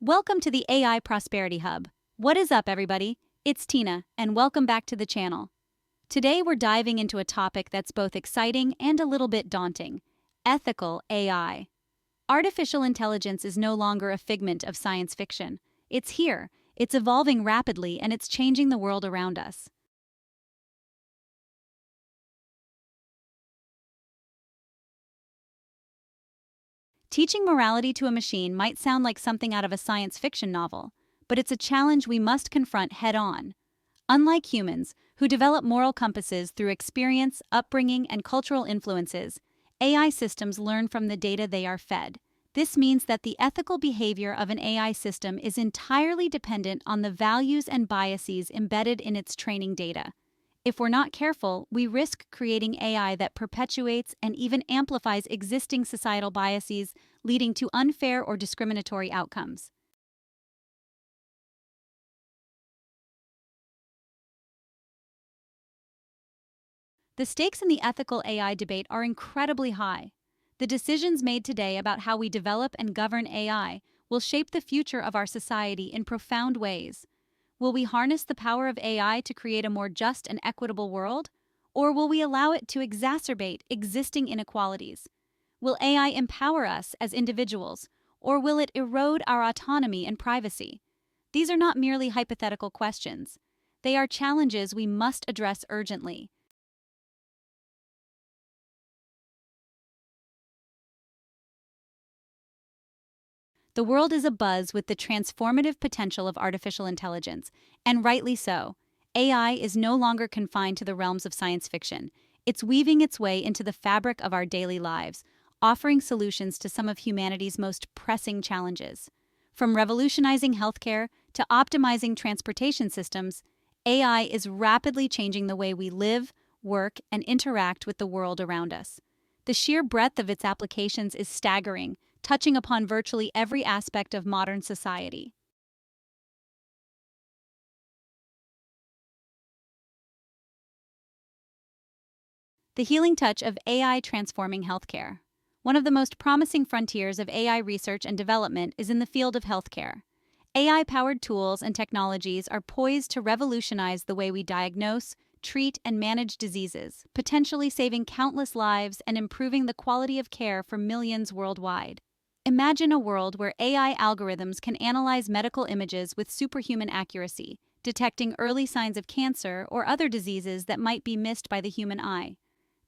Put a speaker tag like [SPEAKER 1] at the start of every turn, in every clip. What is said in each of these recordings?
[SPEAKER 1] Welcome to the AI Prosperity Hub. What is up, everybody? It's Tina, and welcome back to the channel. Today, we're diving into a topic that's both exciting and a little bit daunting: ethical AI. Artificial intelligence is no longer a figment of science fiction. It's here, it's evolving rapidly, and it's changing the world around us. Teaching morality to a machine might sound like something out of a science fiction novel, but it's a challenge we must confront head on. Unlike humans, who develop moral compasses through experience, upbringing, and cultural influences, AI systems learn from the data they are fed. This means that the ethical behavior of an AI system is entirely dependent on the values and biases embedded in its training data. If we're not careful, we risk creating AI that perpetuates and even amplifies existing societal biases, leading to unfair or discriminatory outcomes. The stakes in the ethical AI debate are incredibly high. The decisions made today about how we develop and govern AI will shape the future of our society in profound ways. Will we harness the power of AI to create a more just and equitable world? Or will we allow it to exacerbate existing inequalities? Will AI empower us as individuals, or will it erode our autonomy and privacy? These are not merely hypothetical questions. They are challenges we must address urgently. The world is abuzz with the transformative potential of artificial intelligence, and rightly so. AI is no longer confined to the realms of science fiction. It's weaving its way into the fabric of our daily lives, offering solutions to some of humanity's most pressing challenges. From revolutionizing healthcare to optimizing transportation systems, AI is rapidly changing the way we live, work, and interact with the world around us. The sheer breadth of its applications is staggering, touching upon virtually every aspect of modern society. The healing touch of AI transforming healthcare. One of the most promising frontiers of AI research and development is in the field of healthcare. AI-powered tools and technologies are poised to revolutionize the way we diagnose, treat, and manage diseases, potentially saving countless lives and improving the quality of care for millions worldwide. Imagine a world where AI algorithms can analyze medical images with superhuman accuracy, detecting early signs of cancer or other diseases that might be missed by the human eye.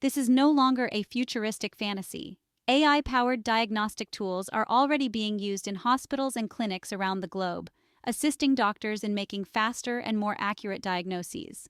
[SPEAKER 1] This is no longer a futuristic fantasy. AI-powered diagnostic tools are already being used in hospitals and clinics around the globe, assisting doctors in making faster and more accurate diagnoses.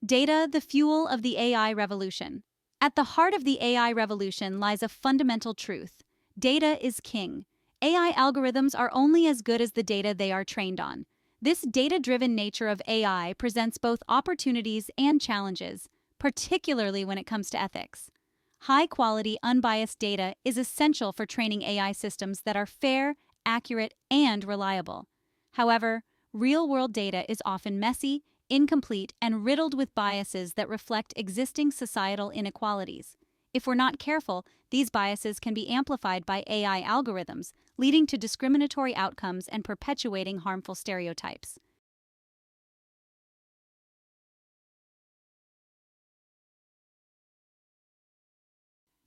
[SPEAKER 1] Data, the fuel of the AI revolution. At the heart of the AI revolution lies a fundamental truth: data is king. AI algorithms are only as good as the data they are trained on. This data-driven nature of AI presents both opportunities and challenges, particularly when it comes to ethics. High-quality, unbiased data is essential for training AI systems that are fair, accurate, and reliable. However, real-world data is often messy, incomplete, and riddled with biases that reflect existing societal inequalities. If we're not careful, these biases can be amplified by AI algorithms, leading to discriminatory outcomes and perpetuating harmful stereotypes.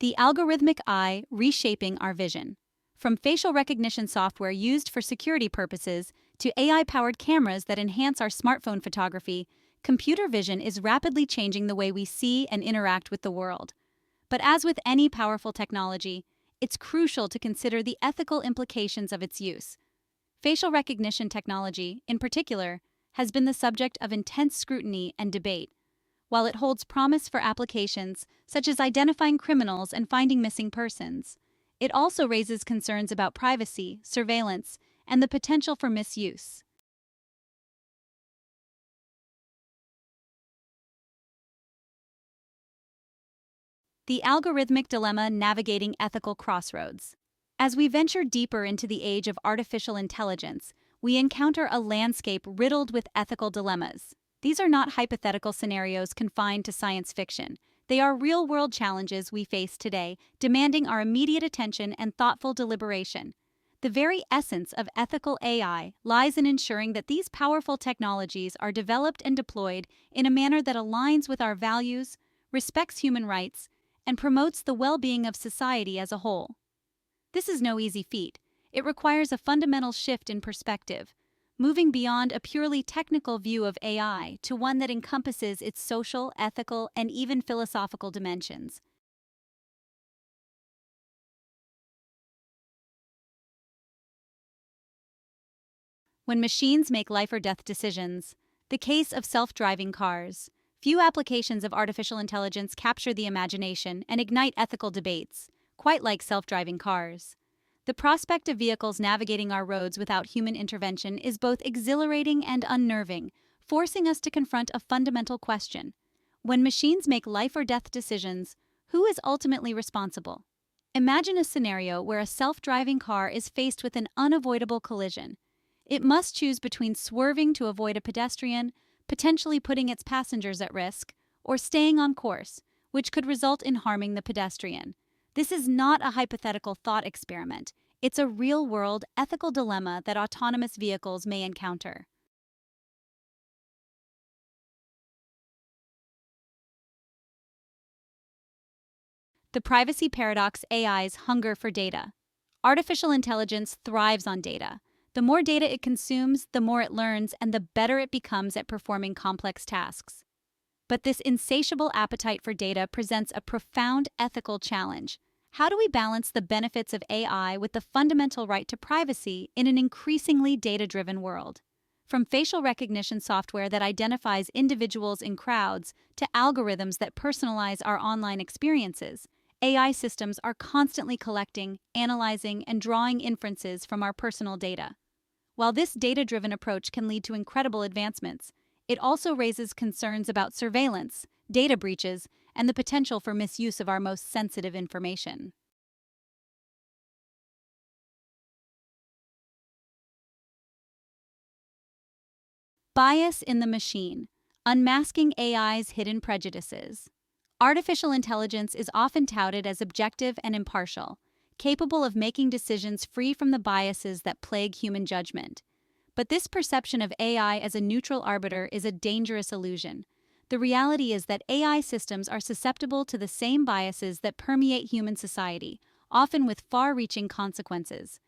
[SPEAKER 1] The algorithmic eye reshaping our vision. From facial recognition software used for security purposes to AI-powered cameras that enhance our smartphone photography, computer vision is rapidly changing the way we see and interact with the world. But as with any powerful technology, it's crucial to consider the ethical implications of its use. Facial recognition technology, in particular, has been the subject of intense scrutiny and debate. While it holds promise for applications such as identifying criminals and finding missing persons, it also raises concerns about privacy, surveillance, and the potential for misuse. The algorithmic dilemma navigating ethical crossroads. As we venture deeper into the age of artificial intelligence, we encounter a landscape riddled with ethical dilemmas. These are not hypothetical scenarios confined to science fiction. They are real-world challenges we face today, demanding our immediate attention and thoughtful deliberation. The very essence of ethical AI lies in ensuring that these powerful technologies are developed and deployed in a manner that aligns with our values, respects human rights, and promotes the well-being of society as a whole. This is no easy feat. It requires a fundamental shift in perspective, moving beyond a purely technical view of AI to one that encompasses its social, ethical, and even philosophical dimensions. When machines make life or death decisions, the case of self-driving cars. Few applications of artificial intelligence capture the imagination and ignite ethical debates, quite like self-driving cars. The prospect of vehicles navigating our roads without human intervention is both exhilarating and unnerving, forcing us to confront a fundamental question. When machines make life or death decisions, who is ultimately responsible? Imagine a scenario where a self-driving car is faced with an unavoidable collision. It must choose between swerving to avoid a pedestrian, potentially putting its passengers at risk, or staying on course, which could result in harming the pedestrian. This is not a hypothetical thought experiment. It's a real-world ethical dilemma that autonomous vehicles may encounter. The privacy paradox: AI's hunger for data. Artificial intelligence thrives on data. The more data it consumes, the more it learns, and the better it becomes at performing complex tasks. But this insatiable appetite for data presents a profound ethical challenge. How do we balance the benefits of AI with the fundamental right to privacy in an increasingly data-driven world? From facial recognition software that identifies individuals in crowds to algorithms that personalize our online experiences, AI systems are constantly collecting, analyzing, and drawing inferences from our personal data. While this data-driven approach can lead to incredible advancements, it also raises concerns about surveillance, data breaches, and the potential for misuse of our most sensitive information. Bias in the machine: unmasking AI's hidden prejudices. Artificial intelligence is often touted as objective and impartial, capable of making decisions free from the biases that plague human judgment. But this perception of AI as a neutral arbiter is a dangerous illusion. The reality is that AI systems are susceptible to the same biases that permeate human society, often with far-reaching consequences.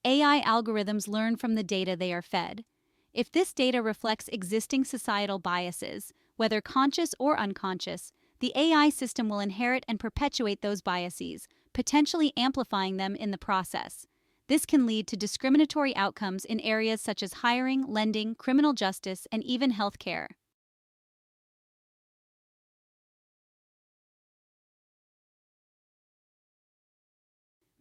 [SPEAKER 1] AI algorithms learn from the data they are fed. If this data reflects existing societal biases, whether conscious or unconscious, the AI system will inherit and perpetuate those biases, potentially amplifying them in the process. This can lead to discriminatory outcomes in areas such as hiring, lending, criminal justice, and even healthcare.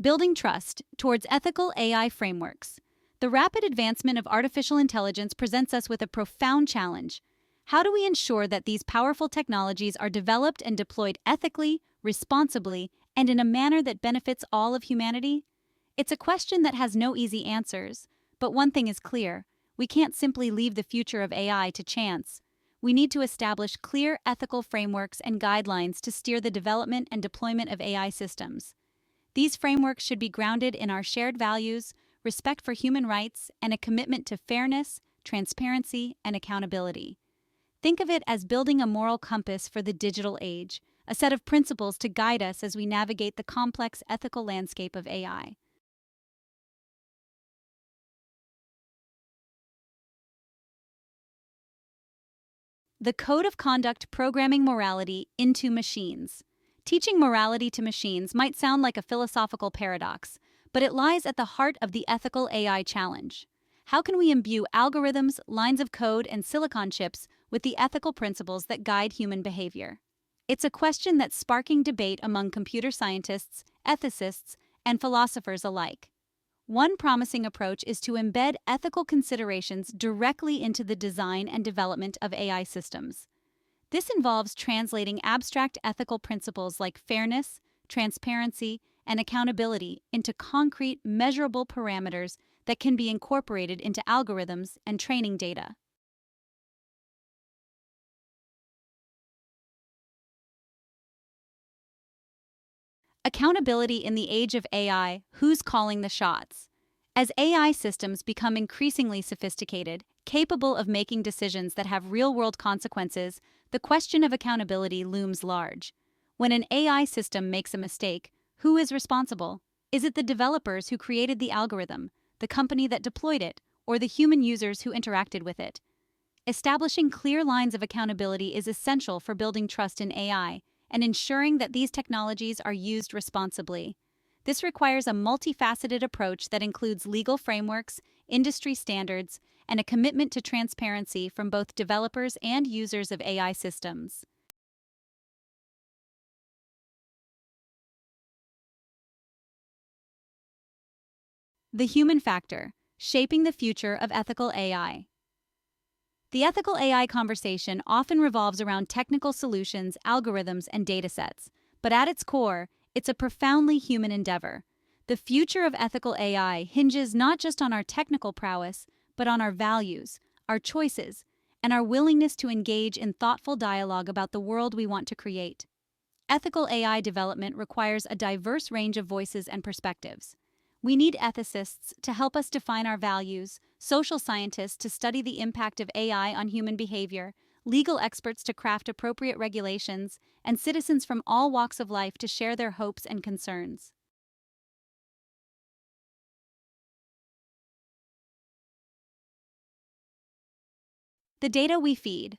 [SPEAKER 1] Building trust towards ethical AI frameworks. The rapid advancement of artificial intelligence presents us with a profound challenge. How do we ensure that these powerful technologies are developed and deployed ethically, responsibly, and in a manner that benefits all of humanity? It's a question that has no easy answers, but one thing is clear: we can't simply leave the future of AI to chance. We need to establish clear ethical frameworks and guidelines to steer the development and deployment of AI systems. These frameworks should be grounded in our shared values, respect for human rights, and a commitment to fairness, transparency, and accountability. Think of it as building a moral compass for the digital age, a set of principles to guide us as we navigate the complex ethical landscape of AI. The Code of Conduct: Programming Morality into Machines. Teaching morality to machines might sound like a philosophical paradox, but it lies at the heart of the ethical AI challenge. How can we imbue algorithms, lines of code, and silicon chips with the ethical principles that guide human behavior? It's a question that's sparking debate among computer scientists, ethicists, and philosophers alike. One promising approach is to embed ethical considerations directly into the design and development of AI systems. This involves translating abstract ethical principles like fairness, transparency, and accountability into concrete, measurable parameters that can be incorporated into algorithms and training data. Accountability in the age of AI: who's calling the shots? As AI systems become increasingly sophisticated, capable of making decisions that have real-world consequences, the question of accountability looms large. When an AI system makes a mistake, who is responsible? Is it the developers who created the algorithm, the company that deployed it, or the human users who interacted with it? Establishing clear lines of accountability is essential for building trust in AI and ensuring that these technologies are used responsibly. This requires a multifaceted approach that includes legal frameworks, industry standards, and a commitment to transparency from both developers and users of AI systems. The human factor: shaping the future of ethical AI. The ethical AI conversation often revolves around technical solutions, algorithms, and datasets, but at its core, it's a profoundly human endeavor. The future of ethical AI hinges not just on our technical prowess, but on our values, our choices, and our willingness to engage in thoughtful dialogue about the world we want to create. Ethical AI development requires a diverse range of voices and perspectives. We need ethicists to help us define our values, social scientists to study the impact of AI on human behavior, legal experts to craft appropriate regulations, and citizens from all walks of life to share their hopes and concerns. The data we feed.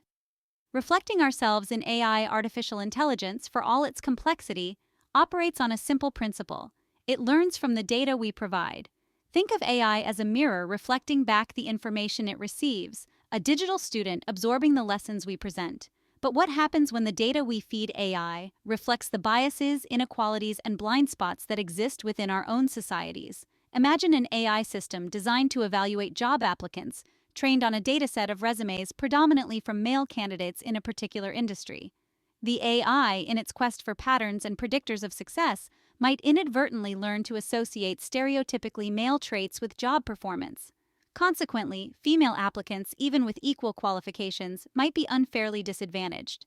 [SPEAKER 1] Reflecting ourselves in AI artificial intelligence, for all its complexity, operates on a simple principle: it learns from the data we provide. Think of AI as a mirror reflecting back the information it receives, a digital student absorbing the lessons we present. But what happens when the data we feed AI reflects the biases, inequalities, and blind spots that exist within our own societies? Imagine an AI system designed to evaluate job applicants, trained on a dataset of resumes predominantly from male candidates in a particular industry. The AI, in its quest for patterns and predictors of success, might inadvertently learn to associate stereotypically male traits with job performance. Consequently, female applicants, even with equal qualifications, might be unfairly disadvantaged.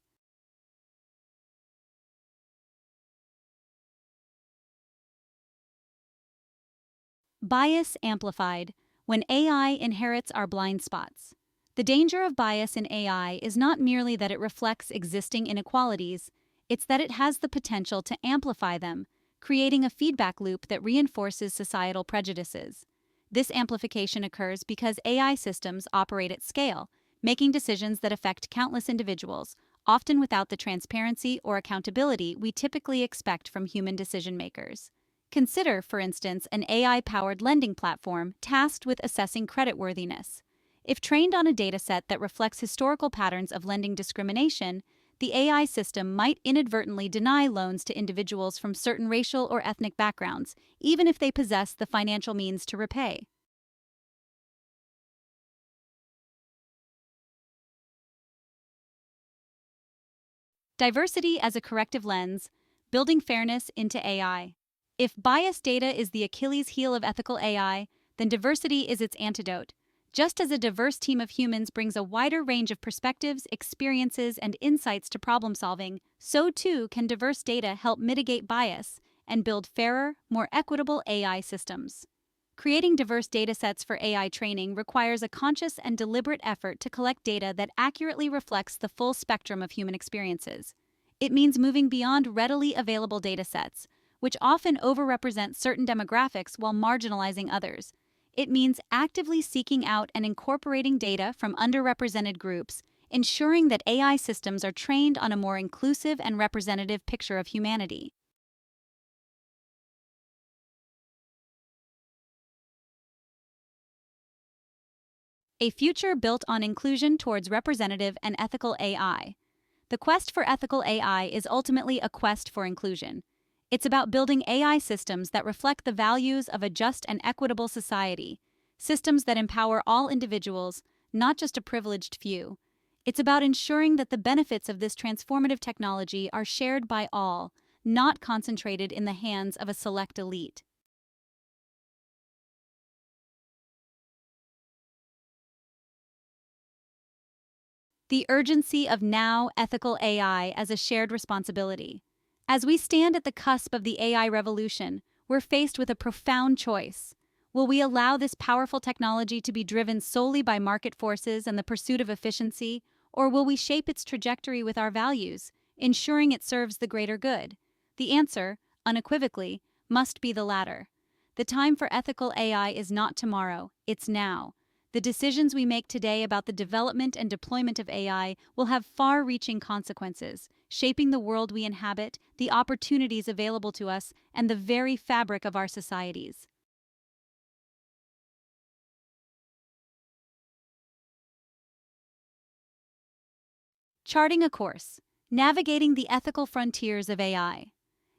[SPEAKER 1] Bias amplified: when AI inherits our blind spots. The danger of bias in AI is not merely that it reflects existing inequalities, it's that it has the potential to amplify them, creating a feedback loop that reinforces societal prejudices. This amplification occurs because AI systems operate at scale, making decisions that affect countless individuals, often without the transparency or accountability we typically expect from human decision makers. Consider, for instance, an AI-powered lending platform tasked with assessing creditworthiness. If trained on a dataset that reflects historical patterns of lending discrimination, the AI system might inadvertently deny loans to individuals from certain racial or ethnic backgrounds, even if they possess the financial means to repay. Diversity as a corrective lens: building fairness into AI. If biased data is the Achilles heel of ethical AI, then diversity is its antidote. Just as a diverse team of humans brings a wider range of perspectives, experiences, and insights to problem solving, so too can diverse data help mitigate bias and build fairer, more equitable AI systems. Creating diverse datasets for AI training requires a conscious and deliberate effort to collect data that accurately reflects the full spectrum of human experiences. It means moving beyond readily available datasets, which often overrepresent certain demographics while marginalizing others. It means actively seeking out and incorporating data from underrepresented groups, ensuring that AI systems are trained on a more inclusive and representative picture of humanity. A future built on inclusion towards representative and ethical AI. The quest for ethical AI is ultimately a quest for inclusion. It's about building AI systems that reflect the values of a just and equitable society, systems that empower all individuals, not just a privileged few. It's about ensuring that the benefits of this transformative technology are shared by all, not concentrated in the hands of a select elite. The urgency of now: ethical AI as a shared responsibility. As we stand at the cusp of the AI revolution, we're faced with a profound choice. Will we allow this powerful technology to be driven solely by market forces and the pursuit of efficiency, or will we shape its trajectory with our values, ensuring it serves the greater good? The answer, unequivocally, must be the latter. The time for ethical AI is not tomorrow, it's now. The decisions we make today about the development and deployment of AI will have far-reaching consequences, shaping the world we inhabit, the opportunities available to us, and the very fabric of our societies. Charting a course. Navigating the ethical frontiers of AI.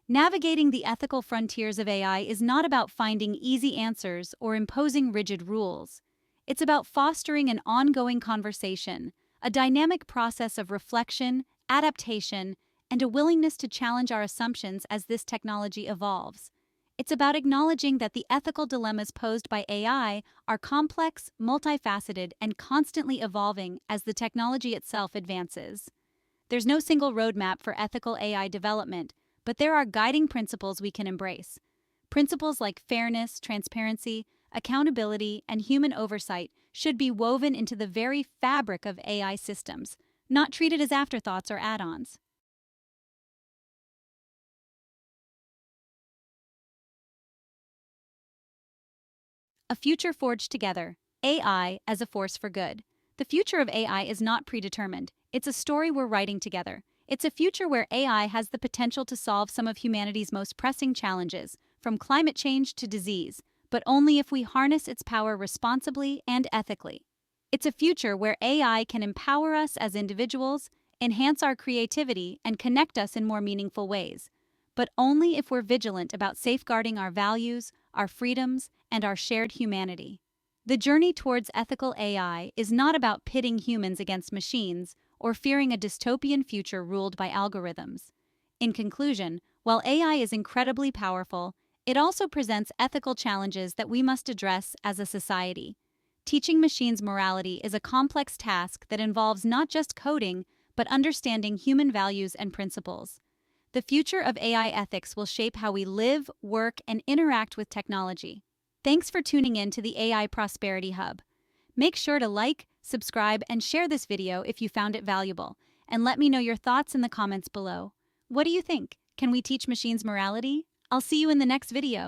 [SPEAKER 1] Navigating the ethical frontiers of AI is not about finding easy answers or imposing rigid rules. It's about fostering an ongoing conversation, a dynamic process of reflection, adaptation, and a willingness to challenge our assumptions as this technology evolves. It's about acknowledging that the ethical dilemmas posed by AI are complex, multifaceted, and constantly evolving as the technology itself advances. There's no single roadmap for ethical AI development, but there are guiding principles we can embrace. Principles like fairness, transparency, accountability, and human oversight should be woven into the very fabric of AI systems, not treated as afterthoughts or add-ons. A future forged together. AI as a force for good. The future of AI is not predetermined. It's a story we're writing together. It's a future where AI has the potential to solve some of humanity's most pressing challenges, from climate change to disease, but only if we harness its power responsibly and ethically. It's a future where AI can empower us as individuals, enhance our creativity, and connect us in more meaningful ways, but only if we're vigilant about safeguarding our values, our freedoms, and our shared humanity. The journey towards ethical AI is not about pitting humans against machines or fearing a dystopian future ruled by algorithms. In conclusion, while AI is incredibly powerful, it also presents ethical challenges that we must address as a society. Teaching machines morality is a complex task that involves not just coding, but understanding human values and principles. The future of AI ethics will shape how we live, work, and interact with technology. Thanks for tuning in to the AI Prosperity Hub. Make sure to like, subscribe, and share this video if you found it valuable, and let me know your thoughts in the comments below. What do you think? Can we teach machines morality? I'll see you in the next video.